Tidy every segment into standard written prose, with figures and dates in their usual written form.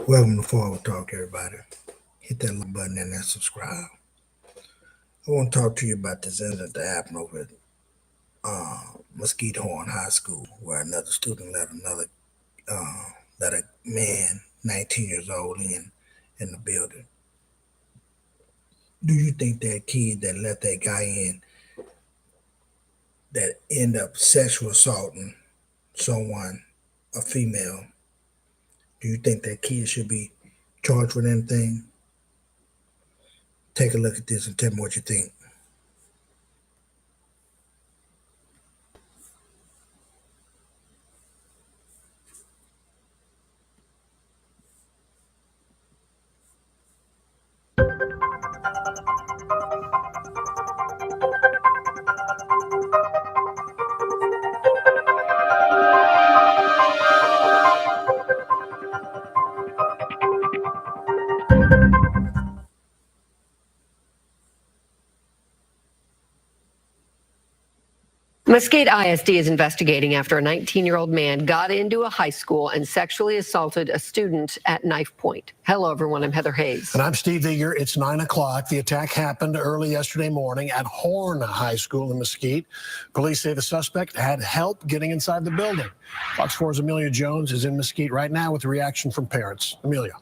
Welcome to Forward Talk, everybody. Hit that like button and then subscribe. I want to talk to you about this incident that happened over at Mesquite High School, where another student let a man, 19 years old, in the building. Do you think that kid that let that guy in, that ended up sexual assaulting someone, a female, do you think that kid should be charged with anything? Take a look at this and tell me what you think. Mesquite ISD is investigating after a 19-year-old man got into a high school and sexually assaulted a student at knife point. Hello, everyone. I'm Heather Hayes. And I'm Steve Eager. It's 9 o'clock. The attack happened early yesterday morning at Horn High School in Mesquite. Police say the suspect had help getting inside the building. Fox 4's Amelia Jones is in Mesquite right now with a reaction from parents. Amelia.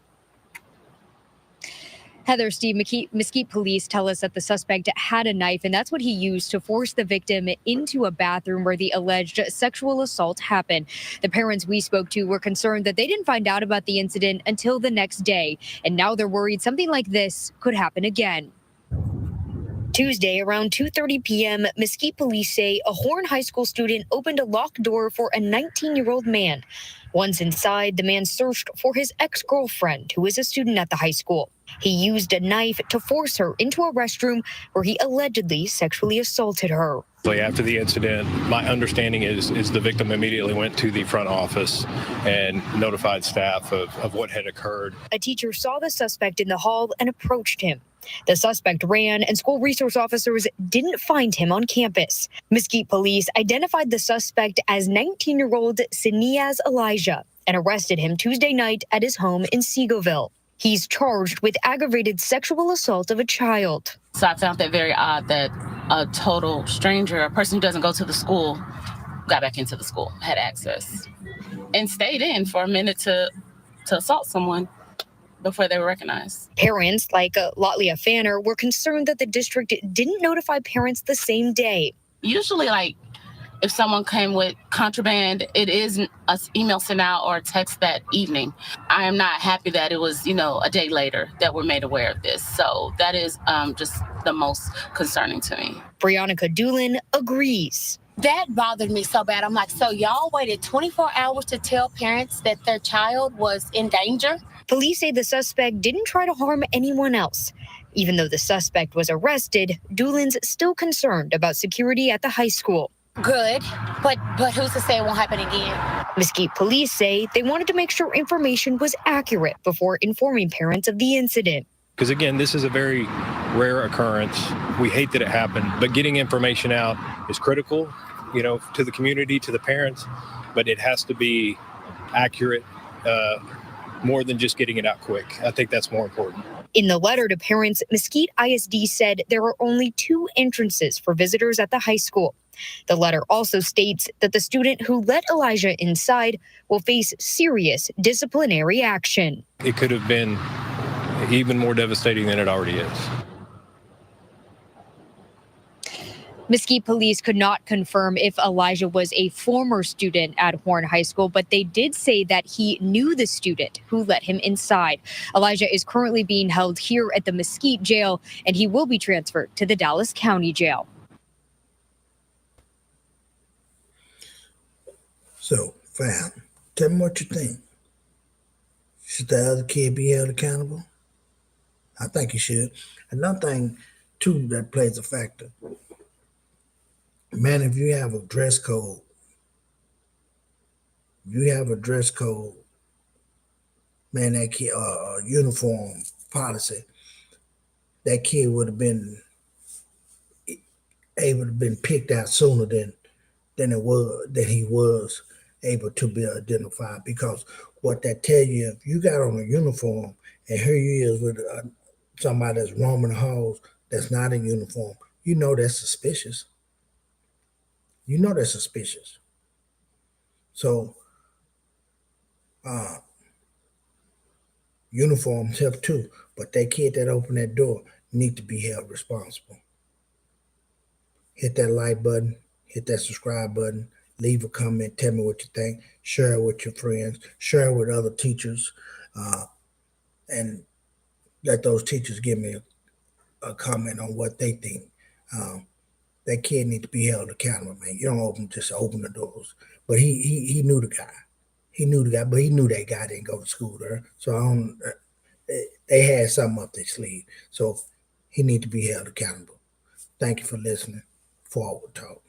Heather, Steve, Mesquite police tell us that the suspect had a knife, and that's what he used to force the victim into a bathroom where the alleged sexual assault happened. The parents we spoke to were concerned that they didn't find out about the incident until the next day, and now they're worried something like this could happen again. Tuesday, around 2:30 p.m., Mesquite police say a Horn High School student opened a locked door for a 19-year-old man. Once inside, the man searched for his ex-girlfriend, who is a student at the high school. He used a knife to force her into a restroom where he allegedly sexually assaulted her. After the incident, my understanding is the victim immediately went to the front office and notified staff of what had occurred. A teacher saw the suspect in the hall and approached him. The suspect ran, and school resource officers didn't find him on campus. Mesquite police identified the suspect as 19-year-old Siniaz Elijah and arrested him Tuesday night at his home in Seagoville. He's charged with aggravated sexual assault of a child. So I found that very odd that a total stranger, a person who doesn't go to the school, got back into the school, had access, and stayed in for a minute to assault someone before they were recognized. Parents like Lotlia Fanner were concerned that the district didn't notify parents the same day. Usually, if someone came with contraband, it is an email sent out or a text that evening. I am not happy that it was, a day later that we're made aware of this. So that is just the most concerning to me. Brianna Doolin agrees. That bothered me so bad. I'm like, so y'all waited 24 hours to tell parents that their child was in danger? Police say the suspect didn't try to harm anyone else. Even though the suspect was arrested, Doolin's still concerned about security at the high school. Good, but who's to say it won't happen again? Mesquite police say they wanted to make sure information was accurate before informing parents of the incident. Because again, this is a very rare occurrence. We hate that it happened, but getting information out is critical, to the community, to the parents, but it has to be accurate, more than just getting it out quick. I think that's more important. In the letter to parents, Mesquite ISD said there are only 2 entrances for visitors at the high school. The letter also states that the student who let Elijah inside will face serious disciplinary action. It could have been even more devastating than it already is. Mesquite police could not confirm if Elijah was a former student at Horn High School, but they did say that he knew the student who let him inside. Elijah is currently being held here at the Mesquite jail, and he will be transferred to the Dallas County Jail. So, fam, tell me what you think. Should the other kid be held accountable? I think he should. Another thing, too, that plays a factor. Man, if you have a dress code, man, that kid, uniform policy, that kid would have been able to been picked out sooner than he was. able to be identified, because what that tell you, if you got on a uniform and here you is with somebody that's roaming the halls that's not in uniform, you know that's suspicious. You know that's suspicious. So uniforms help too, but that kid that opened that door need to be held responsible. Hit that like button, hit that subscribe button, leave a comment, tell me what you think, share it with your friends, share it with other teachers, and let those teachers give me a comment on what they think. Um, that kid need to be held accountable, man. You don't just open the doors. But he knew the guy. He knew the guy, but he knew that guy didn't go to school there. So I don't. They had something up their sleeve. So he need to be held accountable. Thank you for listening. Forward Talk.